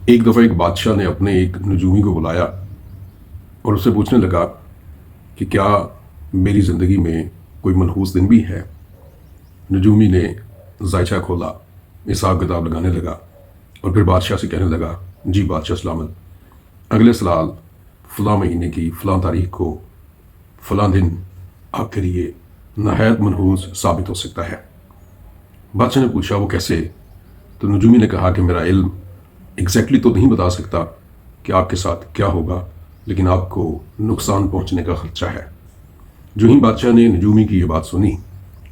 ایک دفعہ ایک بادشاہ نے اپنے ایک نجومی کو بلایا اور اس سے پوچھنے لگا کہ کیا میری زندگی میں کوئی منحوس دن بھی ہے؟ نجومی نے ذائچہ کھولا، حساب کتاب لگانے لگا اور پھر بادشاہ سے کہنے لگا، جی بادشاہ سلامت، اگلے سال فلاں مہینے کی فلاں تاریخ کو فلاں دن آپ کے لیے نہایت منحوس ثابت ہو سکتا ہے۔ بادشاہ نے پوچھا وہ کیسے؟ تو نجومی نے کہا کہ میرا علم ایگزیکٹلی تو نہیں بتا سکتا کہ آپ کے ساتھ کیا ہوگا، لیکن آپ کو نقصان پہنچنے کا خدشہ ہے۔ جو ہی بادشاہ نے نجومی کی یہ بات سنی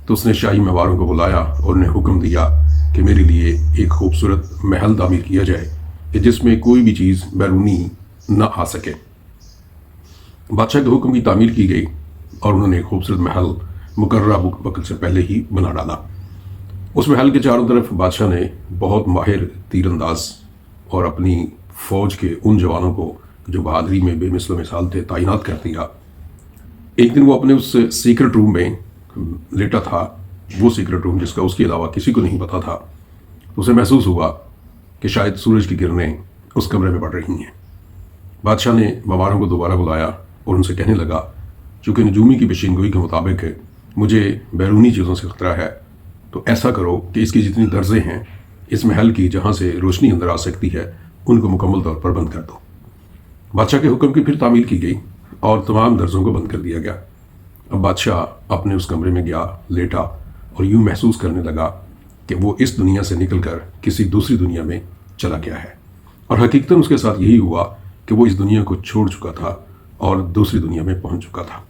تو اس نے شاہی مہواروں کو بلایا اور انہیں حکم دیا کہ میرے لیے ایک خوبصورت محل تعمیر کیا جائے کہ جس میں کوئی بھی چیز بیرونی نہ آ سکے۔ بادشاہ کے حکم کی تعمیر کی گئی اور انہوں نے ایک خوبصورت محل مقررہ وقت سے پہلے ہی بنا ڈالا۔ اس محل کے چاروں طرف بادشاہ نے بہت ماہر تیر انداز اور اپنی فوج کے ان جوانوں کو جو بہادری میں بے مثل و مثال تھے تعینات کر دیا۔ ایک دن وہ اپنے اس سیکرٹ روم میں لیٹا تھا، وہ سیکرٹ روم جس کا اس کے علاوہ کسی کو نہیں پتا تھا، تو اسے محسوس ہوا کہ شاید سورج کی کرنیں اس کمرے میں پڑ رہی ہیں۔ بادشاہ نے مماروں کو دوبارہ بلایا اور ان سے کہنے لگا، چونکہ نجومی کی پیشین گوئی کے مطابق مجھے بیرونی چیزوں سے خطرہ ہے، تو ایسا کرو کہ اس کی جتنی درزیں ہیں اس محل کی جہاں سے روشنی اندر آ سکتی ہے ان کو مکمل طور پر بند کر دو۔ بادشاہ کے حکم کی پھر تعمیل کی گئی اور تمام درزوں کو بند کر دیا گیا۔ اب بادشاہ اپنے اس کمرے میں گیا، لیٹا اور یوں محسوس کرنے لگا کہ وہ اس دنیا سے نکل کر کسی دوسری دنیا میں چلا گیا ہے، اور حقیقتاً اس کے ساتھ یہی ہوا کہ وہ اس دنیا کو چھوڑ چکا تھا اور دوسری دنیا میں پہنچ چکا تھا۔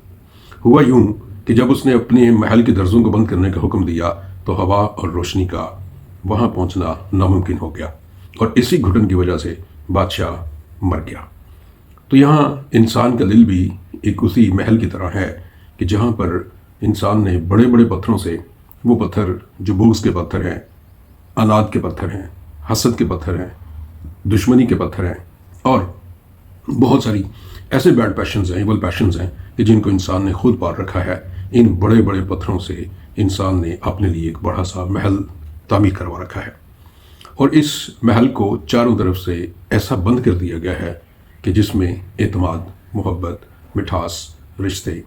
ہوا یوں کہ جب اس نے اپنے محل کے درزوں کو بند کرنے کا حکم دیا تو ہوا اور روشنی کا وہاں پہنچنا ناممکن ہو گیا، اور اسی گھٹن کی وجہ سے بادشاہ مر گیا۔ تو یہاں انسان کا دل بھی ایک اسی محل کی طرح ہے کہ جہاں پر انسان نے بڑے بڑے پتھروں سے، وہ پتھر جو بغض کے پتھر ہیں، اناد کے پتھر ہیں، حسد کے پتھر ہیں، دشمنی کے پتھر ہیں، اور بہت ساری ایسے بیڈ پیشنز ہیں، ایول پیشنز ہیں کہ جن کو انسان نے خود پال رکھا ہے، ان بڑے بڑے پتھروں سے انسان نے اپنے لیے ایک بڑا سا محل تعمیر کروا رکھا ہے، اور اس محل کو چاروں طرف سے ایسا بند کر دیا گیا ہے کہ جس میں اعتماد، محبت، مٹھاس، رشتے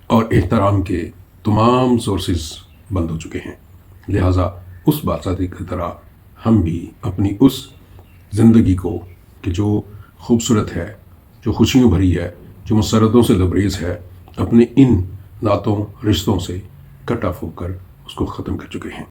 اور احترام کے تمام سورسز بند ہو چکے ہیں۔ لہٰذا اس بادشاہ کی طرح ہم بھی اپنی اس زندگی کو کہ جو خوبصورت ہے، جو خوشیوں بھری ہے، جو مسرتوں سے لبریز ہے، اپنے ان نعتوں رشتوں سے کٹ آف ہو کر اس کو ختم کر چکے ہیں۔